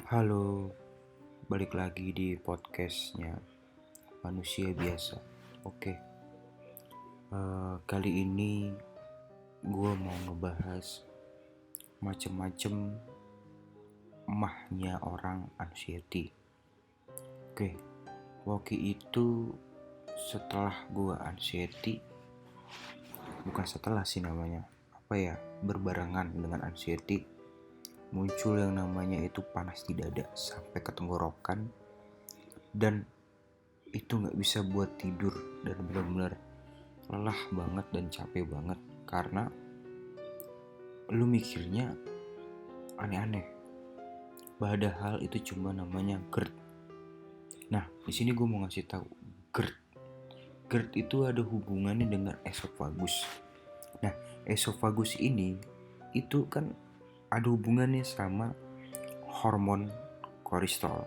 Halo, balik lagi di podcastnya Manusia Biasa. Oke, kali ini gue mau ngebahas macem-macem mahnya orang anxiety. Oke, waktu itu setelah gue anxiety, bukan setelah sih namanya, berbarengan dengan anxiety, muncul yang namanya itu panas di dada sampai ke tenggorokan, dan itu gak bisa buat tidur, dan benar-benar lelah banget dan capek banget karena lu mikirnya aneh-aneh, padahal itu cuma namanya GERD. Nah, di sini gue mau ngasih tahu GERD. GERD itu ada hubungannya dengan esofagus. Nah, esofagus ini itu kan ada hubungannya sama hormon kolesterol.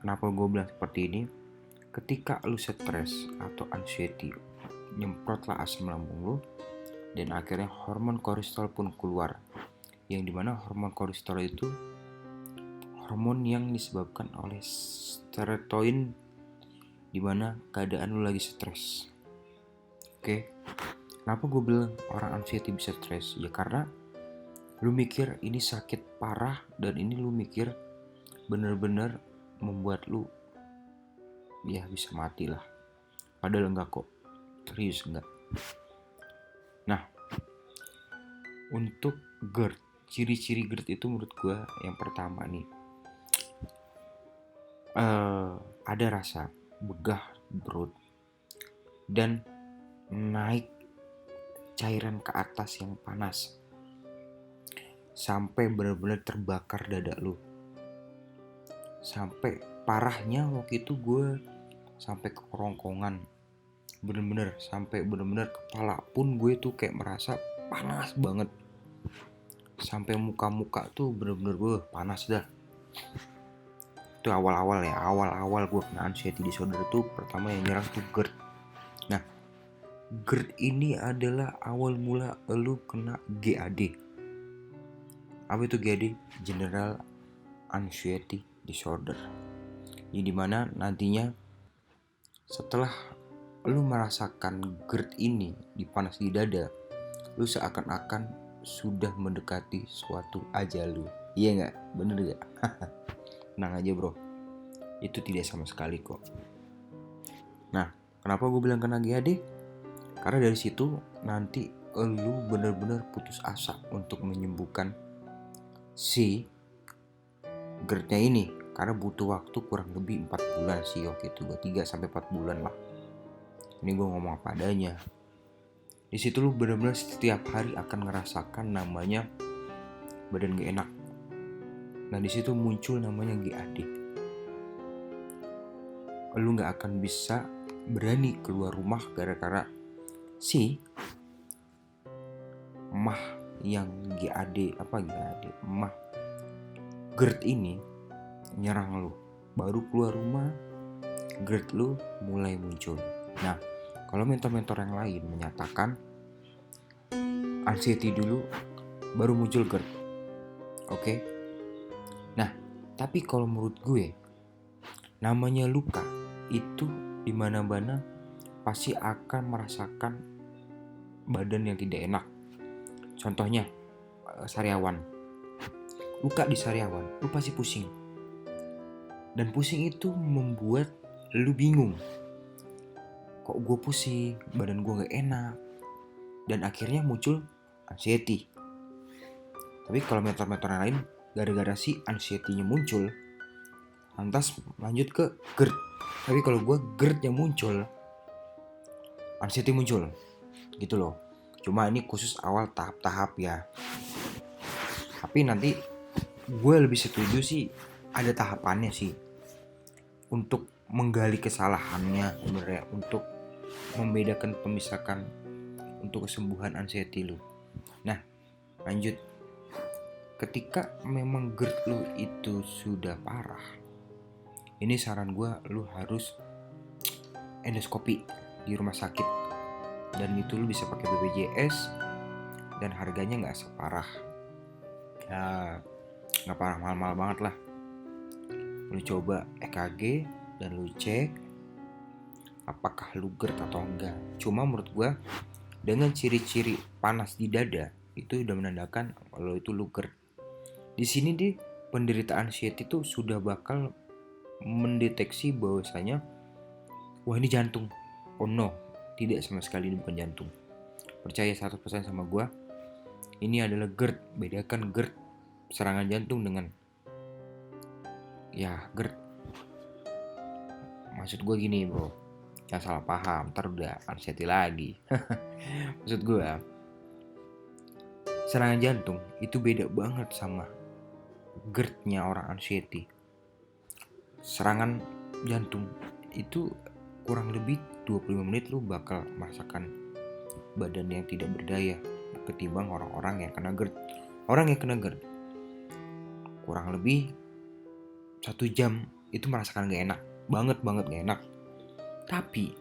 Kenapa gue bilang seperti ini? Ketika lu stres atau anxiety, nyemprotlah asam lambung lu, dan akhirnya hormon kolesterol pun keluar. Yang dimana hormon kolesterol itu hormon yang disebabkan oleh serotonin, dimana keadaan lu lagi stres. Oke, kenapa gue bilang orang anxiety bisa stres? Ya karena lu mikir ini sakit parah, dan ini lu mikir bener-bener membuat lu ya bisa mati lah. Padahal enggak kok, serius enggak. Nah, untuk GERD, ciri-ciri GERD itu menurut gue yang pertama nih, ada rasa begah perut dan naik cairan ke atas yang panas sampai benar-benar terbakar dada lu. Sampai parahnya waktu itu gue sampai ke kerongkongan, bener-bener sampai bener-bener kepala pun gue tuh kayak merasa panas banget, sampai muka-muka tuh bener-bener gue panas dah. Itu awal-awal gue kena anxiety disorder tuh pertama yang nyerang tuh GERD. Nah, GERD ini adalah awal mula lu kena GAD. Apa itu GAD? General Anxiety Disorder. Jadi dimana nantinya setelah lu merasakan GERD ini di panas di dada, lu seakan-akan sudah mendekati suatu ajal lu. Iya gak? Bener gak? Tenang aja bro, itu tidak sama sekali kok. Nah, kenapa gue bilang kena GAD? Karena dari situ nanti lu bener-bener putus asa untuk menyembuhkan si GERD-nya ini, karena butuh waktu kurang lebih 4 bulan sih waktu itu, 3-4 bulan lah. Ini gue ngomong apa adanya. Di situ lu bener-bener setiap hari akan ngerasakan namanya badan gak enak. Nah, di situ muncul namanya GAD. Lu gak akan bisa berani keluar rumah gara-gara si mah yang GAD mah GERD ini nyerang lu. Baru keluar rumah GERD lu mulai muncul. Nah, kalau mentor-mentor yang lain menyatakan anxiety dulu baru muncul GERD. Oke? Nah, tapi kalau menurut gue, namanya luka itu dimana-mana pasti akan merasakan badan yang tidak enak. Contohnya sariawan. Luka di sariawan, lu pasti pusing. Dan pusing itu membuat lu bingung. Kok gue pusing, badan gue gak enak. Dan akhirnya muncul anxiety. Tapi kalau mentor-mentor yang lain, gara-gara si anxiety-nya muncul, lantas lanjut ke GERD. Tapi kalau gue GERD-nya muncul, anxiety muncul, gitu loh. Cuma ini khusus awal tahap-tahap ya. Tapi nanti gue lebih setuju sih ada tahapannya sih, untuk menggali kesalahannya sebenarnya, untuk membedakan, pemisahkan untuk kesembuhan anxiety lu. Nah, lanjut. Ketika memang GERD lu itu sudah parah, ini saran gue, lu harus endoskopi di rumah sakit. Dan itu lu bisa pakai BPJS, dan harganya gak separah ya, gak parah mahal-mahal banget lah. Lu coba EKG dan lu cek apakah lu GERD atau enggak. Cuma menurut gue dengan ciri-ciri panas di dada itu udah menandakan kalau itu lu GERD. Di sini di penderita anxiety itu sudah bakal mendeteksi bahwasanya wah ini jantung. Oh no, tidak sama sekali ini bukan jantung. Percaya 100% sama gue, ini adalah GERD. Bedakan GERD serangan jantung dengan ya GERD. Maksud gue gini bro, jangan salah paham, ntar udah anxiety lagi. Maksud gue, serangan jantung itu beda banget sama GERD-nya orang anxiety. Serangan jantung itu kurang lebih 25 menit lu bakal merasakan badan yang tidak berdaya ketimbang orang-orang yang kena GERD. Orang yang kena GERD kurang lebih 1 jam itu merasakan gak enak, banget gak enak. Tapi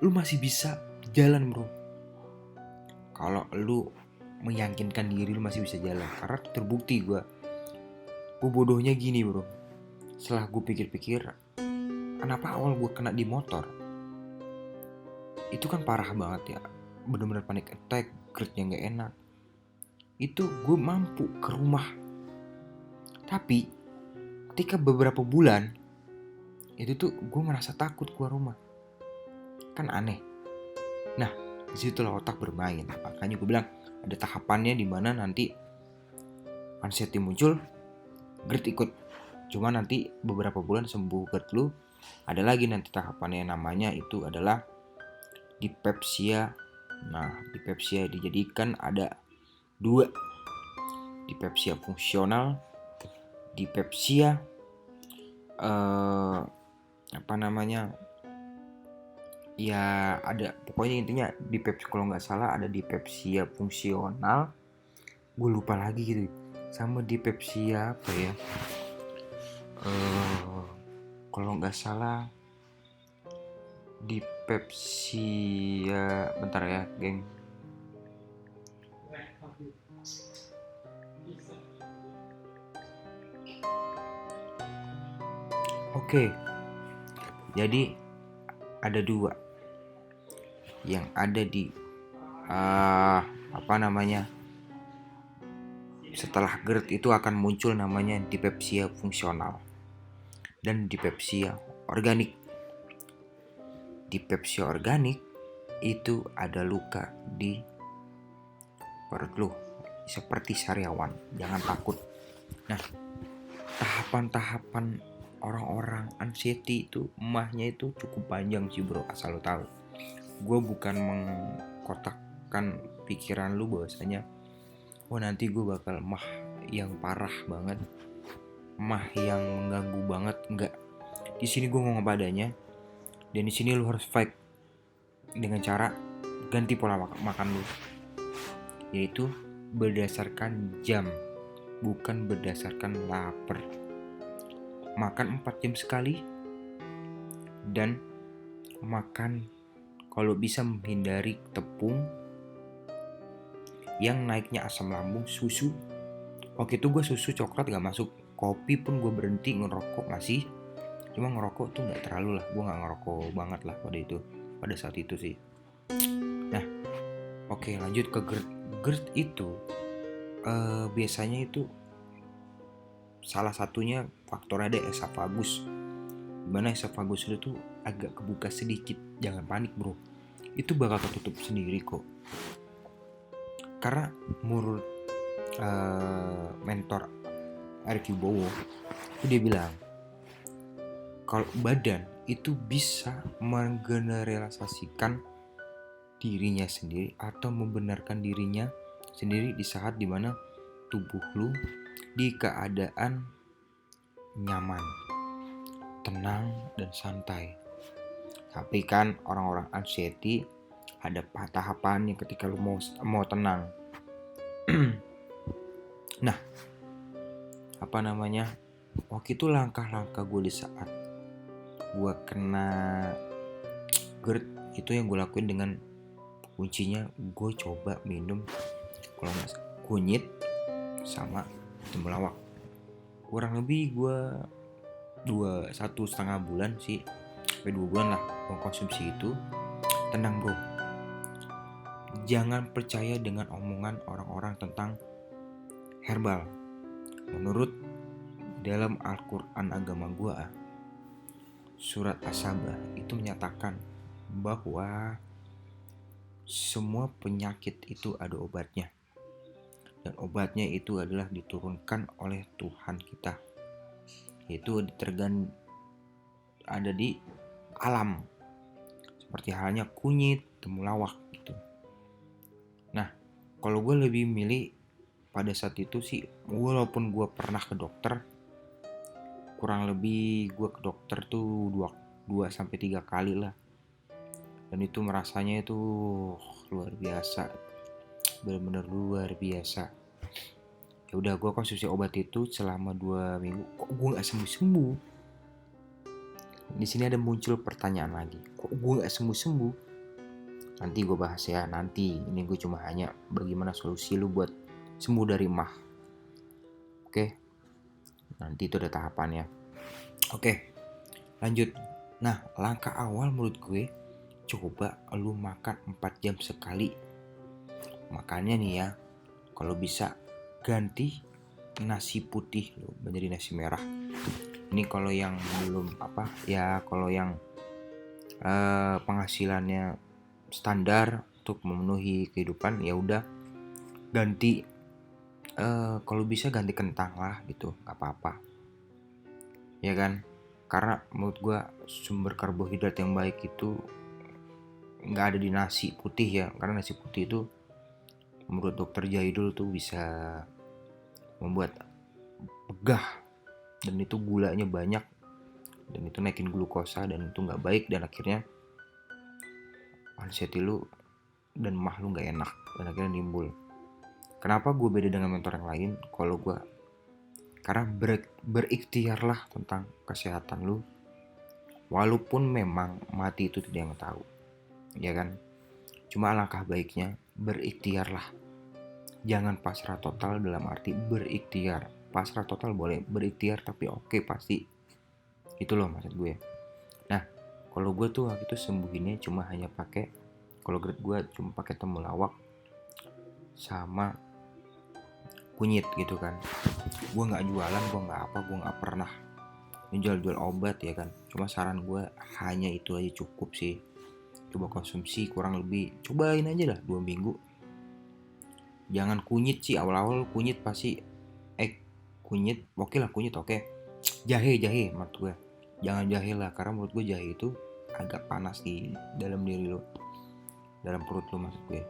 lu masih bisa jalan bro. Kalau lu meyakinkan diri lu masih bisa jalan. Karena terbukti gue bodohnya gini bro. Setelah gue pikir-pikir, kenapa awal gue kena di motor itu kan parah banget ya, bener-bener panic attack, GERD-nya gak enak. Itu gue mampu ke rumah. Tapi ketika beberapa bulan itu tuh gue merasa takut keluar rumah. Kan aneh. Nah, disitulah otak bermain. Makanya gue bilang ada tahapannya di mana nanti anxiety muncul, GERD ikut. Cuma nanti beberapa bulan sembuh GERD lu, ada lagi nanti tahapannya namanya itu adalah dipepsia. Nah, dipepsia dijadikan ada 2. Dipepsia fungsional, dipepsia ya ada pokoknya intinya dipepsia, kalau nggak salah ada dipepsia fungsional, gue lupa lagi gitu, sama dipepsia apa ya, kalau nggak salah dipepsia, bentar ya geng. Oke, jadi ada 2 yang ada di setelah GERD itu akan muncul namanya dipepsia fungsional dan dipepsia organik. Dipepsia organik itu ada luka di perut lu seperti sariawan, jangan takut. Nah, tahapan-tahapan orang-orang anxiety itu emahnya itu cukup panjang sih bro, asal lo tahu. Gue bukan mengkotakkan pikiran lu bahwasanya nanti gue bakal emah yang parah banget, emah yang mengganggu banget, enggak. Di sini gue ngomong padanya, dan di sini lu harus fight dengan cara ganti pola makan lu, yaitu berdasarkan jam, bukan berdasarkan lapar. Makan 4 jam sekali, dan makan kalau bisa menghindari tepung yang naiknya asam lambung, susu. Waktu itu gue susu coklat gak masuk, kopi pun gue berhenti, ngerokok masih, cuma ngerokok tuh gak terlalu lah, gue gak ngerokok banget lah pada saat itu sih. Nah, oke, lanjut ke GERD. GERD itu biasanya itu salah satunya faktor ada esofagus, dimana esofagus lu tuh agak kebuka sedikit. Jangan panik bro, itu bakal ketutup sendiri kok. Karena menurut mentor Eric Bowo itu dia bilang kalau badan itu bisa menggeneralisasikan dirinya sendiri atau membenarkan dirinya sendiri di saat dimana tubuh lu di keadaan nyaman, tenang, dan santai. Tapi kan orang-orang anxiety ada tahapannya ketika lu mau tenang. Nah, waktu itu langkah-langkah gue di saat gue kena GERD itu yang gue lakuin dengan kuncinya gue coba minum kalau nggak kunyit sama temulawak. Kurang lebih gue 1,5 bulan sih, sampai 2 bulan lah gue konsumsi itu. Tenang bro, jangan percaya dengan omongan orang-orang tentang herbal. Menurut dalam Al-Quran agama gue, surat As-Sabah itu menyatakan bahwa semua penyakit itu ada obatnya, dan obatnya itu adalah diturunkan oleh Tuhan kita, yaitu ada di alam, seperti halnya kunyit, temulawak gitu. Nah, kalau gue lebih milih pada saat itu sih, walaupun gue pernah ke dokter, kurang lebih gue ke dokter tuh 2-3 kali lah, dan itu merasanya itu luar biasa, benar-benar luar biasa. Ya udah, gue konsumsi obat itu selama 2 minggu, kok gue nggak sembuh-sembuh. Di sini ada muncul pertanyaan lagi, kok gue nggak sembuh-sembuh? Nanti gue bahas ya, nanti. Ini gue cuma hanya bagaimana solusi lu buat sembuh dari mah. Oke, nanti itu ada tahapannya. Oke, lanjut. Nah, langkah awal menurut gue, coba lu makan 4 jam sekali. Makannya nih ya, kalau bisa ganti nasi putih lu menjadi nasi merah. Ini kalau yang belum kalau yang penghasilannya standar untuk memenuhi kehidupan, ya udah ganti, kalau bisa ganti kentang lah gitu, nggak apa-apa ya kan, karena menurut gue sumber karbohidrat yang baik itu nggak ada di nasi putih ya, karena nasi putih itu menurut dokter Jahidul tuh bisa membuat begah, dan itu gulanya banyak, dan itu naikin glukosa, dan itu nggak baik, dan akhirnya anxiety lu dan mah lu nggak enak, dan akhirnya timbul. Kenapa gue beda dengan mentor yang lain? Kalau gue, karena berikhtiarlah tentang kesehatan lu, walaupun memang mati itu tidak yang tahu, ya kan. Cuma alangkah baiknya berikhtiarlah, jangan pasrah total, dalam arti berikhtiar. Pasrah total boleh, berikhtiar tapi oke pasti, itu loh maksud gue. Nah, kalau gue tuh waktu itu sembuhinnya cuma hanya pakai, kalau GERD gue cuma pakai temulawak sama kunyit gitu kan. Gue nggak jualan, gue nggak apa, gue nggak pernah menjual obat ya kan. Cuma saran gue hanya itu aja cukup sih. Coba konsumsi kurang lebih, cobain aja lah 2 minggu. Jangan kunyit sih, awal-awal kunyit pasti kunyit oke lah, kunyit oke. Jahe menurut gue jangan jahe lah, karena menurut gue jahe itu agak panas di dalam diri lo, dalam perut lo maksud gue.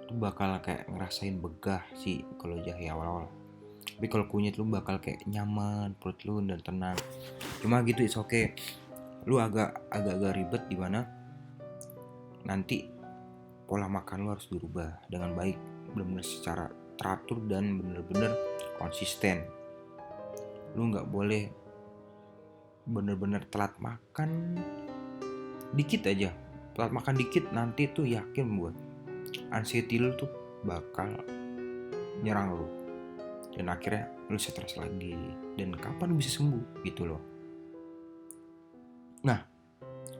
Itu bakal kayak ngerasain begah sih kalau jahe awal-awal. Tapi kalau kunyit lu bakal kayak nyaman perut lu dan tenang. Cuma gitu, it's okay. Lu agak ribet di mana nanti pola makan lu harus dirubah dengan baik, benar-benar secara teratur dan benar-benar konsisten. Lu nggak boleh benar-benar telat makan dikit aja. Telat makan dikit nanti tuh yakin gue, anxiety lu tuh bakal nyerang lu, dan akhirnya lu stres lagi, dan kapan bisa sembuh gitu loh. Nah,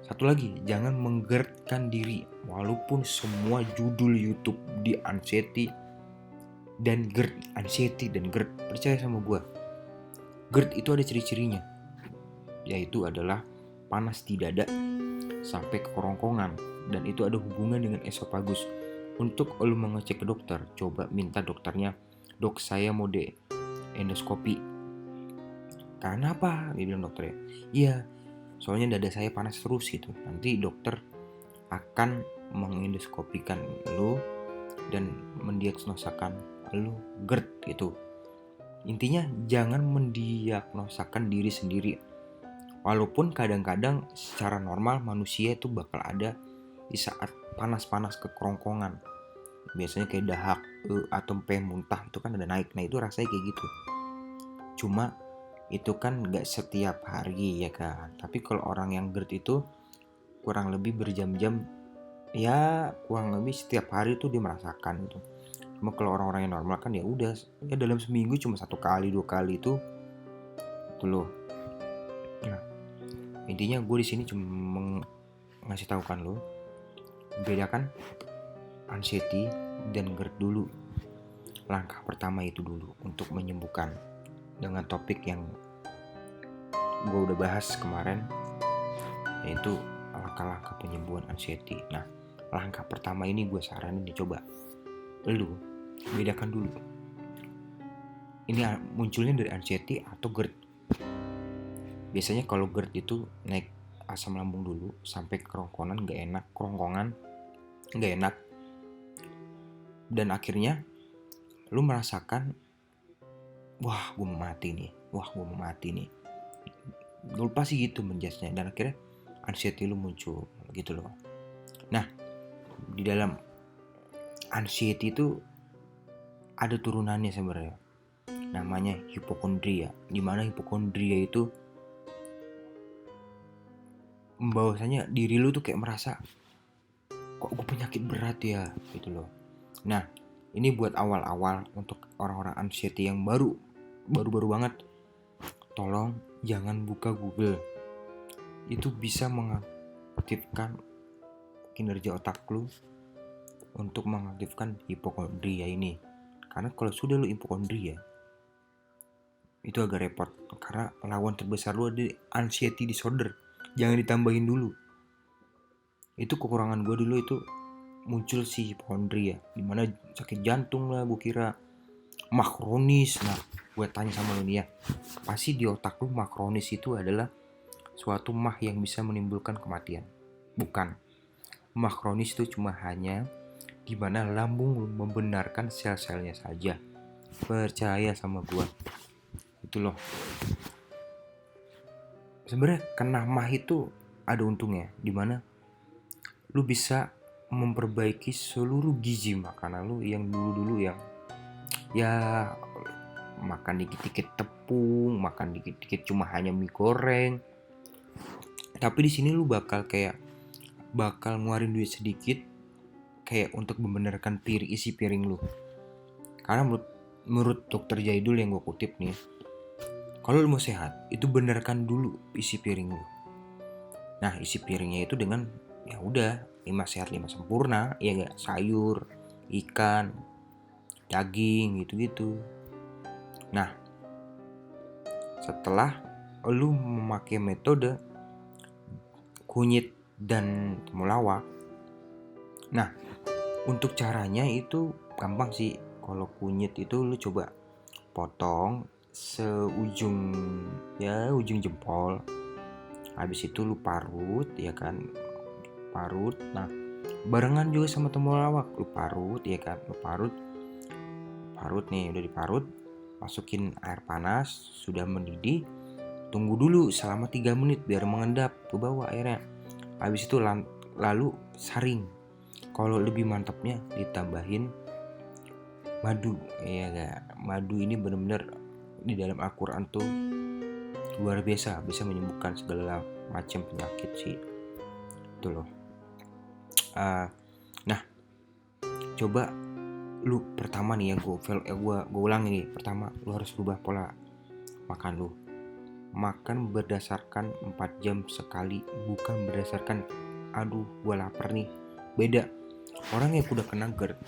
satu lagi, jangan menggerakkan diri. Walaupun semua judul YouTube di anxiety dan GERD, anxiety dan GERD, percaya sama gue, GERD itu ada ciri-cirinya, yaitu adalah panas di dada sampai ke kerongkongan, dan itu ada hubungan dengan esofagus. Untuk lu mengecek ke dokter, coba minta dokternya, dok saya mau endoskopi. Karena apa? Dia bilang dokternya, iya soalnya dada saya panas terus gitu. Nanti dokter akan mengendoskopikan lu dan mendiagnosakan lu GERD gitu. Intinya jangan mendiagnosakan diri sendiri. Walaupun kadang-kadang secara normal manusia itu bakal ada di saat panas-panas ke kerongkongan, biasanya kayak dahak atau muntah, itu kan ada naik. Nah itu rasanya kayak gitu. Cuma itu kan gak setiap hari ya kan. Tapi kalau orang yang GERD itu kurang lebih berjam-jam, ya kurang lebih setiap hari tuh dia merasakan itu. Cuma kalau orang-orang yang normal kan ya udah, ya dalam seminggu cuma 1 kali 2 kali itu loh. Intinya gue di sini cuma ngasih tahu kan lo, bedakan anxiety dan GERD dulu. Langkah pertama itu dulu untuk menyembuhkan, dengan topik yang gue udah bahas kemarin, yaitu langkah-langkah penyembuhan anxiety. Nah, langkah pertama ini gue saranin dicoba. Lu bedakan dulu, ini munculnya dari anxiety atau GERD. Biasanya kalau GERD itu naik asam lambung dulu sampai kerongkongan gak enak, dan akhirnya lu merasakan wah gue mau mati nih. Lu pasti gitu menjudge-nya, dan akhirnya anxiety lu muncul gitu loh. Nah, di dalam anxiety itu ada turunannya sebenarnya, namanya hipokondria, dimana hipokondria itu bahwasanya diri lu tuh kayak merasa kok gue penyakit berat ya gitu loh. Nah, ini buat awal-awal untuk orang-orang anxiety yang baru banget, tolong jangan buka Google. Itu bisa mengaktifkan kinerja otak lu untuk mengaktifkan hipokondria ini. Karena kalau sudah lu hipokondria, itu agak repot, karena lawan terbesar lu ada anxiety disorder. Jangan ditambahin dulu. Itu kekurangan gue dulu, itu muncul si hipokondria, dimana sakit jantung lah gue kira, mah kronis. Nah, gue tanya sama lu nih ya, pasti di otak lu mah kronis itu adalah suatu mah yang bisa menimbulkan kematian? Bukan. Mah kronis itu cuma hanya dimana lambung membenarkan sel-selnya saja. Percaya sama gue, itu loh. Sebenarnya kena mah itu ada untungnya, dimana lu bisa memperbaiki seluruh gizi makanan lu yang dulu yang ya makan dikit-dikit tepung, makan dikit-dikit cuma hanya mie goreng. Tapi di sini lu bakal ngeluarin duit sedikit kayak untuk membenarkan isi piring lu. Karena menurut dokter Jaidul yang gue kutip nih, kalau lu mau sehat itu benarkan dulu isi piring lu. Nah, isi piringnya itu dengan ya udah 5 sehat 5 sempurna, ya gak, sayur, ikan, daging gitu-gitu. Nah, setelah lu memakai metode kunyit dan temulawak, nah untuk caranya itu gampang sih. Kalau kunyit itu lu coba potong seujung jempol, habis itu lu parut ya kan, nah barengan juga sama temulawak, lu parut ya kan, parut nih, udah diparut, masukin air panas, sudah mendidih, tunggu dulu selama 3 menit biar mengendap ke bawah airnya. Habis itu lalu saring. Kalau lebih mantapnya ditambahin madu, ya gak? Madu ini benar-benar di dalam Al-Quran tuh luar biasa, bisa menyembuhkan segala macam penyakit sih, itu loh. Nah, coba lu pertama nih ya, gue ulang ini. Pertama, lu harus rubah pola makan lu. Makan berdasarkan 4 jam sekali, bukan berdasarkan aduh gue lapar nih. Beda. Orang yang udah kena GERD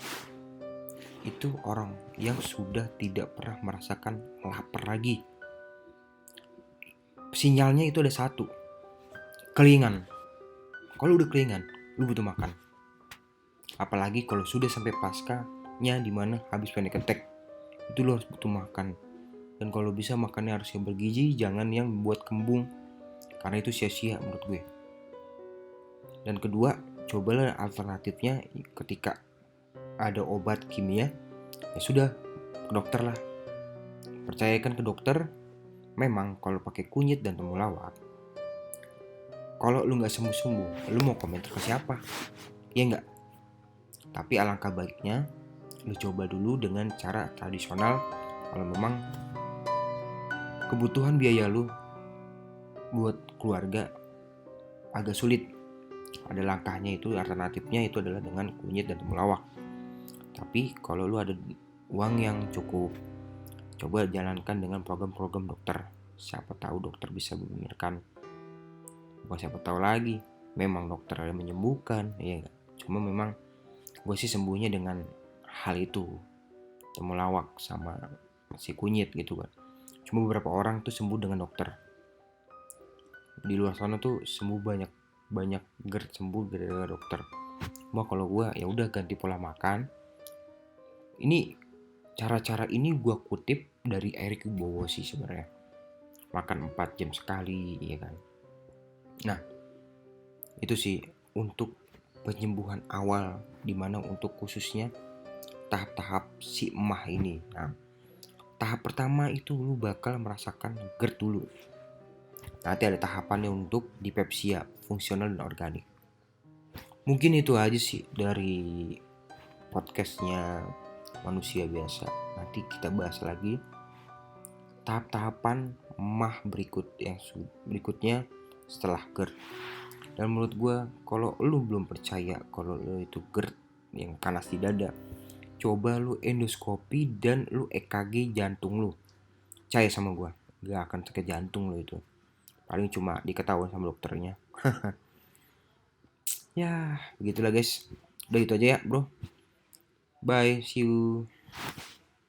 itu orang yang sudah tidak pernah merasakan lapar lagi. Sinyalnya itu ada satu, kelingan. Kalau udah kelingan, lu butuh makan. Apalagi kalau sudah sampai paskanya dimana habis panic attack, itu lu harus butuh makan. Dan kalau bisa makannya harus yang bergizi, jangan yang buat kembung, karena itu sia-sia menurut gue. Dan kedua, cobalah alternatifnya ketika ada obat kimia, ya sudah ke dokter lah. Percayakan ke dokter. Memang kalau pakai kunyit dan temulawak, kalau lu nggak sembuh-sembuh, lu mau komentar ke siapa? Ya nggak. Tapi alangkah baiknya lu coba dulu dengan cara tradisional. Kalau memang kebutuhan biaya lu buat keluarga agak sulit, ada langkahnya, itu alternatifnya itu adalah dengan kunyit dan temulawak. Tapi kalau lu ada uang yang cukup, coba jalankan dengan program-program dokter. Siapa tahu dokter bisa membenarkan Bukan siapa tahu lagi, memang dokter ada menyembuhkan, ya gak? Cuma memang gue sih sembuhnya dengan hal itu, temulawak sama si kunyit gitu kan. Cuma beberapa orang tuh sembuh dengan dokter. Di luar sana tuh sembuh banyak GERD sembuh gara-gara dokter. Cuma kalau gue ya udah ganti pola makan. Ini cara-cara ini gue kutip dari Eric Wibowo sih sebenarnya. Makan 4 jam sekali, ya kan. Nah, itu sih untuk penyembuhan awal, dimana untuk khususnya tahap-tahap si emah ini. Nah, tahap pertama itu lu bakal merasakan GERD dulu. Nanti ada tahapannya untuk dipepsia, fungsional dan organik. Mungkin itu aja sih dari podcastnya manusia biasa. Nanti kita bahas lagi tahap-tahapan emah berikutnya setelah GERD. Dan menurut gue, kalau lu belum percaya kalau lu itu GERD yang panas di dada, coba lu endoskopi dan lu EKG jantung lu. Percaya sama gue, gak akan sakit jantung lu itu. Paling cuma diketahui sama dokternya. Ya begitulah guys. Udah itu aja ya bro. Bye, see you.